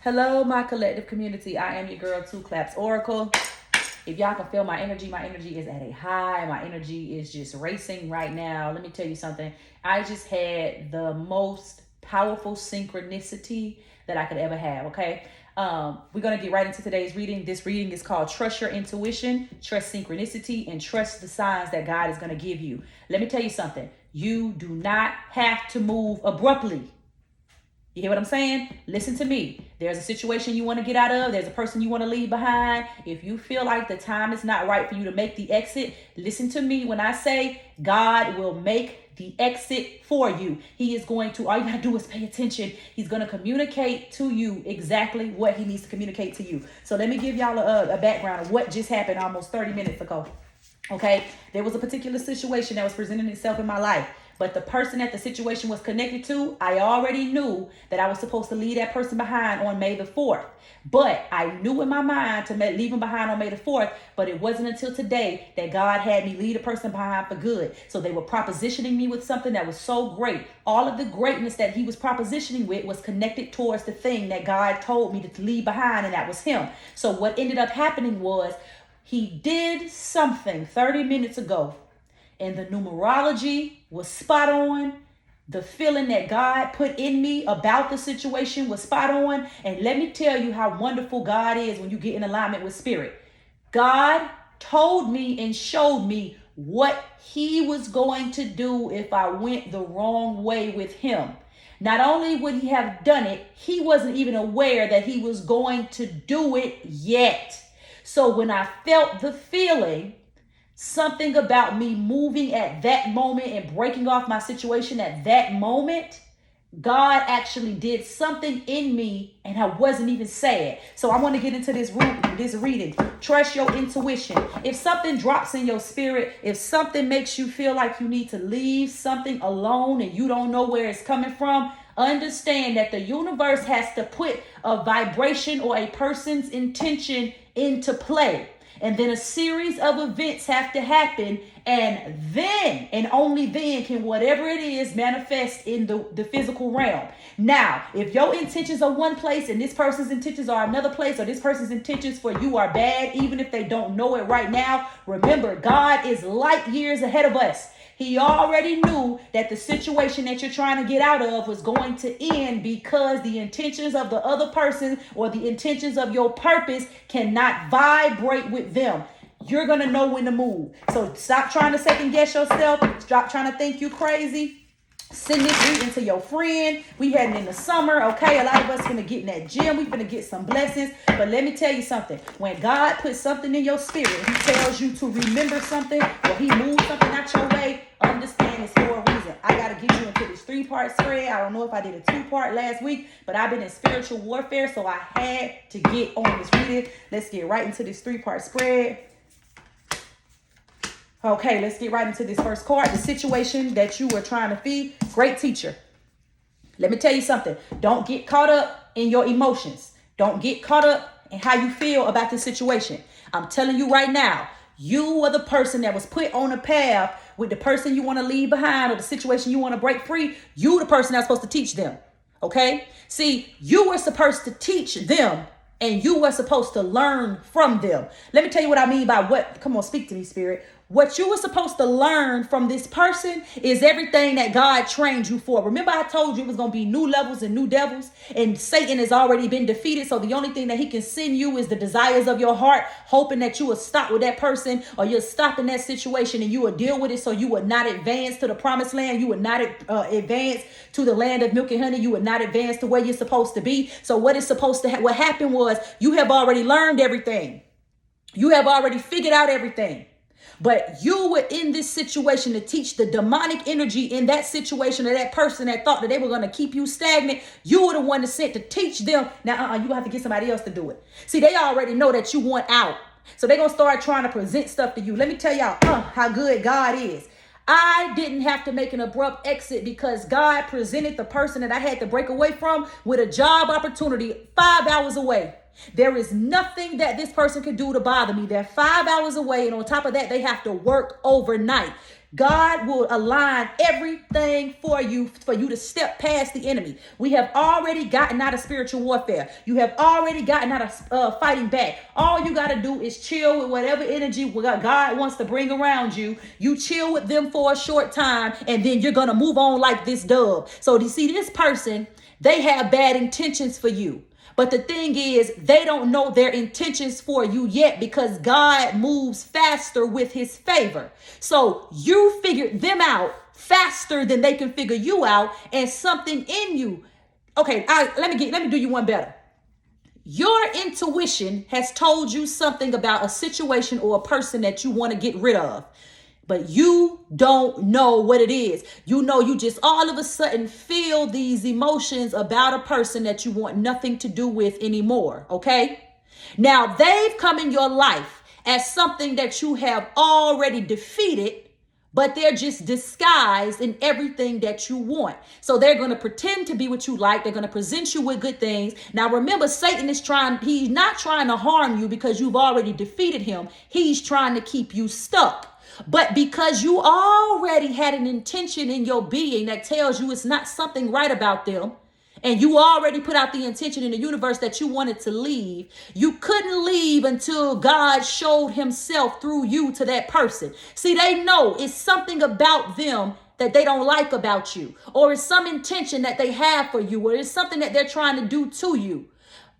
Hello, my collective community. I am your girl, Two Claps Oracle. If y'all can feel my energy is at a high. My energy is just racing right now. Let me tell you something. I just had the most powerful synchronicity that I could ever have, okay? We're going to get right into today's reading. This reading is called Trust Your Intuition, Trust Synchronicity, and Trust the Signs that God is going to give you. Let me tell you something. You do not have to move abruptly. You hear what I'm saying? Listen to me. There's a situation you want to get out of. There's a person you want to leave behind. If you feel like the time is not right for you to make the exit, listen to me when I say God will make the exit for you. He is going to, all you gotta do is pay attention. He's going to communicate to you exactly what he needs to communicate to you. So let me give y'all a background of what just happened almost 30 minutes ago. Okay, there was a particular situation that was presenting itself in my life. But the person that the situation was connected to, I already knew that I was supposed to leave that person behind on May the 4th. But I knew in my mind to leave them behind on May the 4th. But it wasn't until today that God had me leave a person behind for good. So they were propositioning me with something that was so great. All of the greatness that he was propositioning with was connected towards the thing that God told me to leave behind, and that was him. So what ended up happening was he did something 30 minutes ago, and the numerology was spot on. The feeling that God put in me about the situation was spot on. And let me tell you how wonderful God is when you get in alignment with spirit. God told me and showed me what he was going to do if I went the wrong way with him. Not only would he have done it, he wasn't even aware that he was going to do it yet. So when I felt the feeling, something about me moving at that moment and breaking off my situation at that moment, God actually did something in me and I wasn't even sad. So I want to get into this reading. Trust your intuition. If something drops in your spirit, if something makes you feel like you need to leave something alone and you don't know where it's coming from, understand that the universe has to put a vibration or a person's intention into play. And then a series of events have to happen. And then, and only then, can whatever it is manifest in the physical realm. Now, if your intentions are one place and this person's intentions are another place, or this person's intentions for you are bad, even if they don't know it right now, remember, God is light years ahead of us. He already knew that the situation that you're trying to get out of was going to end because the intentions of the other person or the intentions of your purpose cannot vibrate with them. You're going to know when to move. So stop trying to second guess yourself. Stop trying to think you crazy. Send this reading to your friend. We heading in the summer, okay? A lot of us finna get in that gym. We finna get some blessings. But let me tell you something. When God puts something in your spirit, he tells you to remember something, or he moves something out your way, understand it's for a reason. I got to get you into this 3-part spread. I don't know if I did a 2-part last week, but I've been in spiritual warfare, so I had to get on this reading. Let's get right into this 3-part spread. Okay, let's get right into this first card. The situation that you were trying to feed. Great teacher. Let me tell you something. Don't get caught up in your emotions. Don't get caught up in how you feel about this situation. I'm telling you right now, you are the person that was put on a path with the person you want to leave behind or the situation you want to break free. You the person that's supposed to teach them. Okay? See, you were supposed to teach them and you were supposed to learn from them. Let me tell you what I mean by what. Come on, speak to me, spirit. What you were supposed to learn from this person is everything that God trained you for. Remember, I told you it was going to be new levels and new devils, and Satan has already been defeated. So the only thing that he can send you is the desires of your heart, hoping that you will stop with that person or you'll stop in that situation and you will deal with it. So you would not advance to the promised land. You would not advance to the land of milk and honey. You would not advance to where you're supposed to be. So what is supposed to what happened was you have already learned everything. You have already figured out everything. But you were in this situation to teach the demonic energy in that situation of that person that thought that they were going to keep you stagnant. You were the one that sent to teach them. Now, you have to get somebody else to do it. See, they already know that you want out. So they're going to start trying to present stuff to you. Let me tell y'all how good God is. I didn't have to make an abrupt exit because God presented the person that I had to break away from with a job opportunity 5 hours away. There is nothing that this person can do to bother me. They're 5 hours away, and on top of that, they have to work overnight. God will align everything for you to step past the enemy. We have already gotten out of spiritual warfare. You have already gotten out of fighting back. All you got to do is chill with whatever energy God wants to bring around you. You chill with them for a short time, and then you're going to move on like this dove. So you see, this person, they have bad intentions for you. But the thing is, they don't know their intentions for you yet, because God moves faster with his favor. So you figured them out faster than they can figure you out, and something in you. Okay, let me do you one better. Your intuition has told you something about a situation or a person that you want to get rid of, but you don't know what it is. You just all of a sudden feel these emotions about a person that you want nothing to do with anymore, okay? Now, they've come in your life as something that you have already defeated, but they're just disguised in everything that you want. So they're going to pretend to be what you like. They're going to present you with good things. Now, remember, Satan he's not trying to harm you because you've already defeated him. He's trying to keep you stuck. But because you already had an intention in your being that tells you it's not something right about them, and you already put out the intention in the universe that you wanted to leave, you couldn't leave until God showed himself through you to that person. See, they know it's something about them that they don't like about you, or it's some intention that they have for you, or it's something that they're trying to do to you.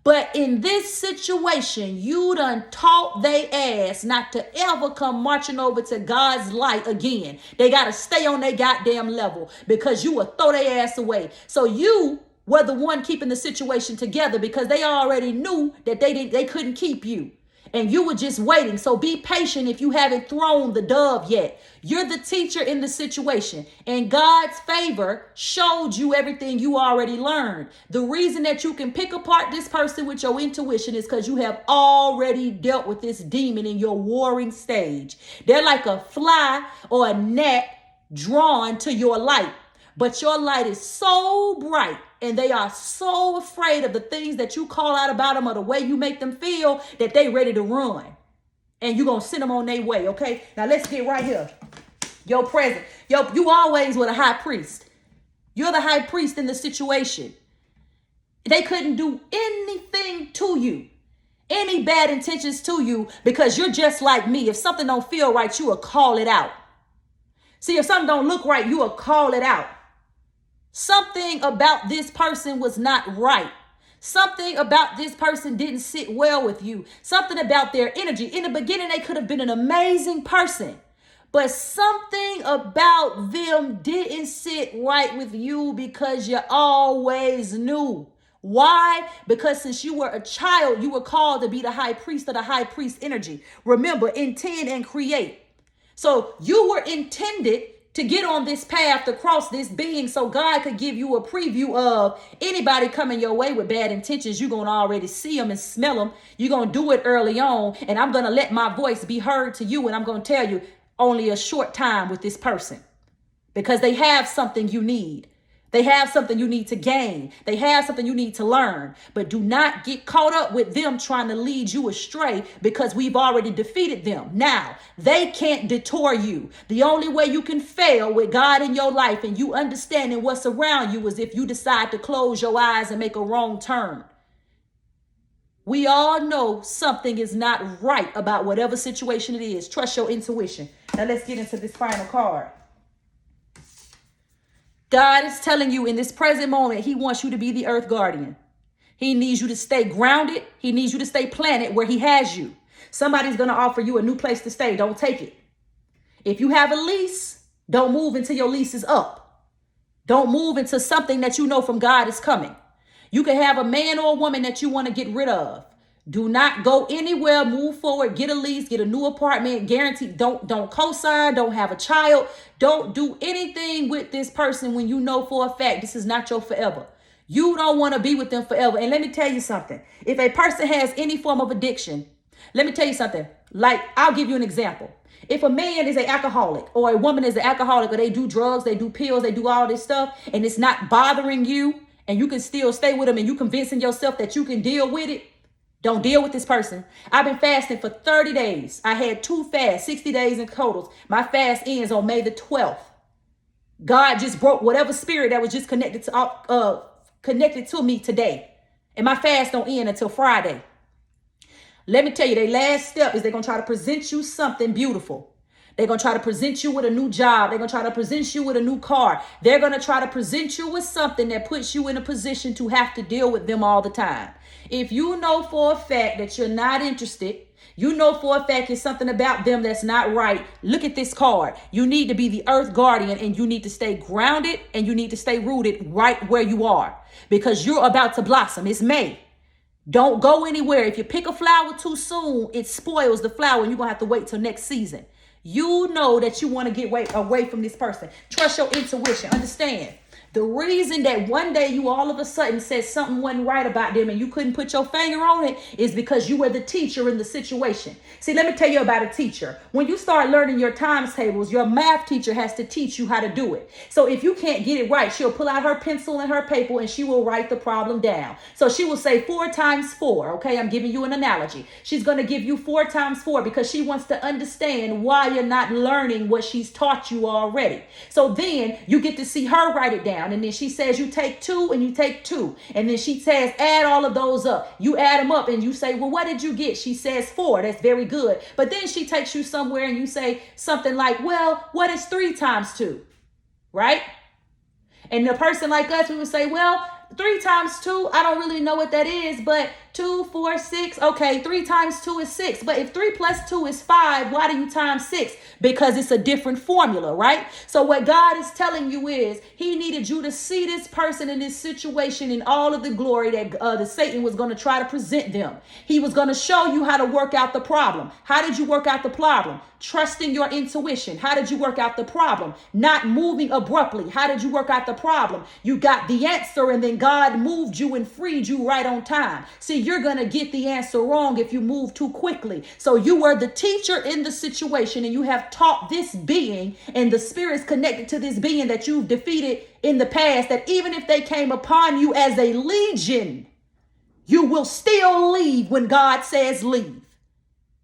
But in this situation, you done taught they ass not to ever come marching over to God's light again. They got to stay on their goddamn level, because you will throw their ass away. So you were the one keeping the situation together, because they already knew that they couldn't keep you. And you were just waiting. So be patient if you haven't thrown the dove yet. You're the teacher in the situation, and God's favor showed you everything you already learned. The reason that you can pick apart this person with your intuition is because you have already dealt with this demon in your warring stage. They're like a fly or a gnat drawn to your light. But your light is so bright, and they are so afraid of the things that you call out about them or the way you make them feel, that they ready to run. And you're going to send them on their way, okay? Now let's get right here. Your present. You always were the high priest. You're the high priest in the situation. They couldn't do anything to you, any bad intentions to you, because you're just like me. If something don't feel right, you will call it out. See, if something don't look right, you will call it out. Something about this person was not right. Something about this person didn't sit well with you. Something about their energy. In the beginning, they could have been an amazing person, but something about them didn't sit right with you, because you always knew. Why? Because since you were a child, you were called to be the high priest of the high priest energy. Remember, intend and create. So you were intended to get on this path, to cross this being, so God could give you a preview of anybody coming your way with bad intentions. You're going to already see them and smell them. You're going to do it early on, and I'm going to let my voice be heard to you, and I'm going to tell you only a short time with this person, because they have something you need. They have something you need to gain. They have something you need to learn. But do not get caught up with them trying to lead you astray, because we've already defeated them. Now, they can't detour you. The only way you can fail with God in your life and you understanding what's around you is if you decide to close your eyes and make a wrong turn. We all know something is not right about whatever situation it is. Trust your intuition. Now let's get into this final card. God is telling you in this present moment, he wants you to be the earth guardian. He needs you to stay grounded. He needs you to stay planted where he has you. Somebody's going to offer you a new place to stay. Don't take it. If you have a lease, don't move until your lease is up. Don't move into something that you know from God is coming. You can have a man or a woman that you want to get rid of. Do not go anywhere. Move forward. Get a lease. Get a new apartment. Guaranteed. Don't co-sign. Don't have a child. Don't do anything with this person when you know for a fact this is not your forever. You don't want to be with them forever. And let me tell you something. If a person has any form of addiction, let me tell you something. Like, I'll give you an example. If a man is an alcoholic, or a woman is an alcoholic, or they do drugs, they do pills, they do all this stuff, and it's not bothering you, and you can still stay with them, and you convincing yourself that you can deal with it, Don't deal with this person. I've been fasting for 30 days. I had 2 fasts, 60 days in totals. My fast ends on May the 12th. God just broke whatever spirit that was just connected to me today. And my fast don't end until Friday. Let me tell you, their last step is they're going to try to present you something beautiful. They're going to try to present you with a new job. They're going to try to present you with a new car. They're going to try to present you with something that puts you in a position to have to deal with them all the time. If you know for a fact that you're not interested, you know for a fact it's something about them that's not right, look at this card. You need to be the earth guardian, and you need to stay grounded, and you need to stay rooted right where you are, because you're about to blossom. It's May. Don't go anywhere. If you pick a flower too soon, it spoils the flower, and you're going to have to wait till next season. You know that you want to get away from this person. Trust your intuition. Understand. The reason that one day you all of a sudden said something wasn't right about them and you couldn't put your finger on it is because you were the teacher in the situation. See, let me tell you about a teacher. When you start learning your times tables, your math teacher has to teach you how to do it. So if you can't get it right, she'll pull out her pencil and her paper and she will write the problem down. So she will say 4 times 4. Okay, I'm giving you an analogy. She's going to give you 4 times 4 because she wants to understand why you're not learning what she's taught you already. So then you get to see her write it down. And then she says you take 2 and you take 2. And then she says add all of those up. You add them up and you say, well, what did you get? She says 4. That's very good. But then she takes you somewhere and you say something like, well, what is 3 times 2? Right? And the person like us, we would say, well, 3 times 2, I don't really know what that is, but 2, 4, 6. Okay, 3 times 2 is 6. But if 3 plus 2 is 5, why do you times 6? Because it's a different formula, right? So what God is telling you is he needed you to see this person in this situation in all of the glory that the Satan was going to try to present them. He was going to show you how to work out the problem. How did you work out the problem? Trusting your intuition. How did you work out the problem? Not moving abruptly. How did you work out the problem? You got the answer and then God moved you and freed you right on time. See, you're going to get the answer wrong if you move too quickly. So you were the teacher in the situation and you have taught this being, and the spirits connected to this being that you've defeated in the past, that even if they came upon you as a legion, you will still leave when God says leave.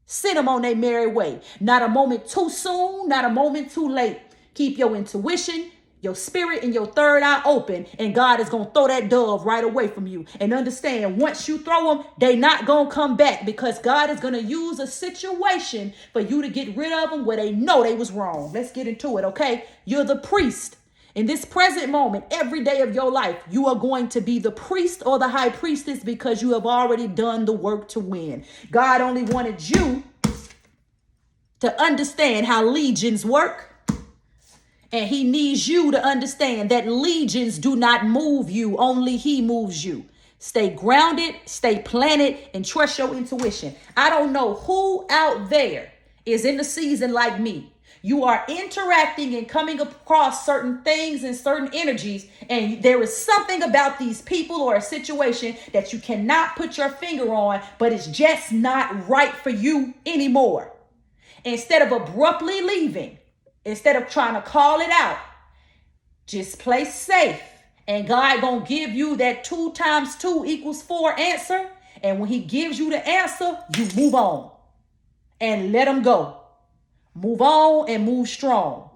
Send them on their merry way. Not a moment too soon, not a moment too late. Keep your intuition, your spirit, and your third eye open, and God is going to throw that dove right away from you. And understand, once you throw them, they not going to come back, because God is going to use a situation for you to get rid of them where they know they was wrong. Let's get into it, okay? You're the priest. In this present moment, every day of your life, you are going to be the priest or the high priestess because you have already done the work to win. God only wanted you to understand how legions work. And he needs you to understand that legions do not move you. Only he moves you. Stay grounded, stay planted, and trust your intuition. I don't know who out there is in the season like me. You are interacting and coming across certain things and certain energies, and there is something about these people or a situation that you cannot put your finger on, but it's just not right for you anymore. Instead of abruptly leaving, instead of trying to call it out, just play safe. And God gonna give you that 2 times 2 equals 4 answer. And when he gives you the answer, you move on and let him go. Move on and move strong.